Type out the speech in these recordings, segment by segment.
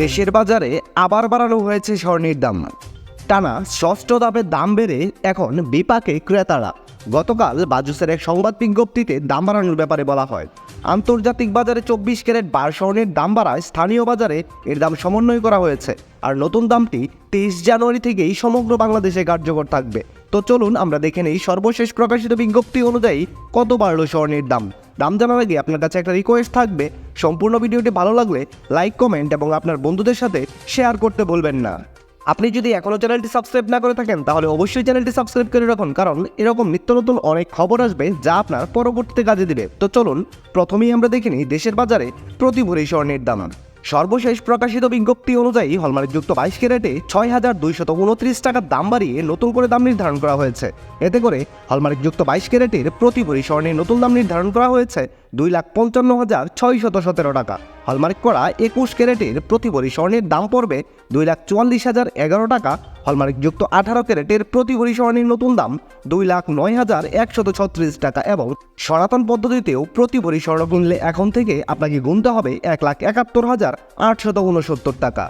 দেশের বাজারে আবার বাড়ানো হয়েছে স্বর্ণের দাম। টানা ষষ্ঠ ধাপে দাম বেড়ে এখন বিপাকে ক্রেতারা। গতকাল বাজুসের এক সংবাদ বিজ্ঞপ্তিতে দাম বাড়ানোর ব্যাপারে বলা হয়। আন্তর্জাতিক বাজারে 24 ক্যারেট বার স্বর্ণের দাম বাড়ায় স্থানীয় বাজারে এর দাম সমন্বয় করা হয়েছে। আর নতুন দামটি 23 জানুয়ারি থেকেই সমগ্র বাংলাদেশে কার্যকর থাকবে। তো চলুন আমরা দেখে নেই সর্বশেষ প্রকাশিত বিজ্ঞপ্তি অনুযায়ী কত বাড়লো স্বর্ণের দাম। দাম জানার আগে আপনার কাছে একটা রিকোয়েস্ট থাকবে, সম্পূর্ণ ভিডিওটি ভালো লাগলে লাইক, কমেন্ট এবং আপনার বন্ধুদের সাথে শেয়ার করতে বলবেন না। আপনি যদি এখনও চ্যানেলটি সাবস্ক্রাইব না করে থাকেন তাহলে অবশ্যই চ্যানেলটি সাবস্ক্রাইব করে রাখুন, কারণ এরকম নিত্য নতুন অনেক খবর আসবে যা আপনার পরবর্তীতে কাজে দিবে। তো চলুন প্রথমেই আমরা দেখে নিই দেশের বাজারে প্রতি ভরি স্বর্ণের দাম। সর্বশেষ প্রকাশিত বিজ্ঞপ্তি অনুযায়ী হলমার্কযুক্ত 22 ক্যারেটে 6,229 টাকার দাম বাড়িয়ে নতুন করে দাম নির্ধারণ করা হয়েছে। এতে করে হলমার্কযুক্ত 22 ক্যারেটের প্রতি ভরি স্বর্ণের নতুন দাম নির্ধারণ করা হয়েছে 2,55,617 টাকা। হলমার্ক করা 21 ক্যারেটের প্রতি ভরি স্বর্ণের দাম পড়বে 2,44,011 টাকা। হলমার্কযুক্ত 18 ক্যারেটের প্রতি ভরি স্বর্ণের নতুন দাম 2,09,136 টাকা এবং সনাতন পদ্ধতিতেও প্রতি ভরি স্বর্ণ কিনলে এখন থেকে আপনাকে গুনতে হবে 1,71,869 টাকা।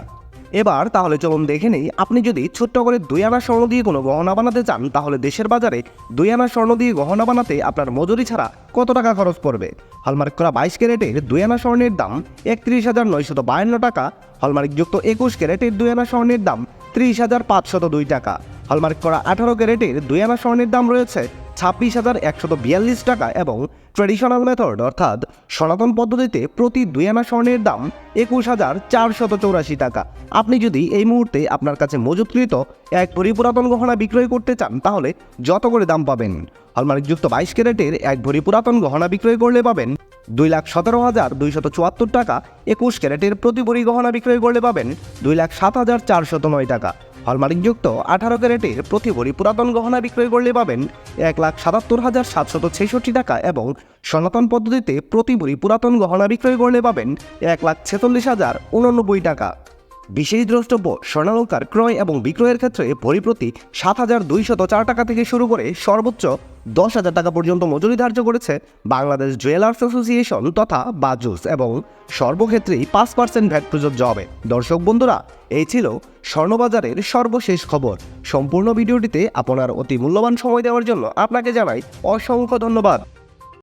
এবার তাহলে চলুন দেখে নেই, আপনি যদি ছোট্ট করে 2 আনা স্বর্ণ দিয়ে কোনো গহনা বানাতে চান তাহলে দেশের বাজারে 2 আনা স্বর্ণ দিয়ে গহনা বানাতে আপনার মজুরি ছাড়া কত টাকা খরচ পড়বে। হলমার্ক করা 22 ক্যারেটের 2 আনা স্বর্ণের দাম 31,952 টাকা। হলমার্কযুক্ত 21 ক্যারেটের 2 আনা স্বর্ণের দাম 30,502 টাকা। হলমার্ক করা 18 ক্যারেটের 2 আনা স্বর্ণের দাম রয়েছে 26,142 টাকা এবং ট্র্যাডিশনাল মেথড অর্থাৎ সনাতন পদ্ধতিতে প্রতি 2 আনা স্বর্ণের দাম 21,484 টাকা। আপনি যদি এই মুহূর্তে আপনার কাছে মজুতকৃত এক ভরি পুরাতন গহনা বিক্রয় করতে চান তাহলে যত করে দাম পাবেন। হলমার্কযুক্ত 22 ক্যারেটের এক ভরি পুরাতন গহনা বিক্রয় করলে পাবেন 2,17,274 টাকা। 21 ক্যারেটের প্রতি ভরি গহনা বিক্রয় করলে পাবেন 2,07,409 টাকা। হলমার্কযুক্ত 18 ক্যারেটের প্রতি ভরি পুরাতন গহনা বিক্রয় করলে পাবেন 1,77,766 টাকা এবং সনাতন পদ্ধতিতে প্রতি ভরি পুরাতন গহনা বিক্রয় করলে পাবেন 1,46,089 টাকা। বিশেষ দ্রষ্টব্য, স্বর্ণালঙ্কার ক্রয় এবং বিক্রয়ের ক্ষেত্রে ভরি প্রতি 7,204 টাকা থেকে শুরু করে সর্বোচ্চ 10,000 টাকা পর্যন্ত মজুরি ধার্য করেছে বাংলাদেশ জুয়েলার্স অ্যাসোসিয়েশন তথা বাজুস এবং সর্বক্ষেত্রেই 5% ভ্যাট প্রযোজ্য হবে। দর্শক বন্ধুরা, এই ছিল স্বর্ণবাজারের সর্বশেষ খবর। সম্পূর্ণ ভিডিওটিতে আপনার অতি মূল্যবান সময় দেওয়ার জন্য আপনাকে জানাই অসংখ্য ধন্যবাদ।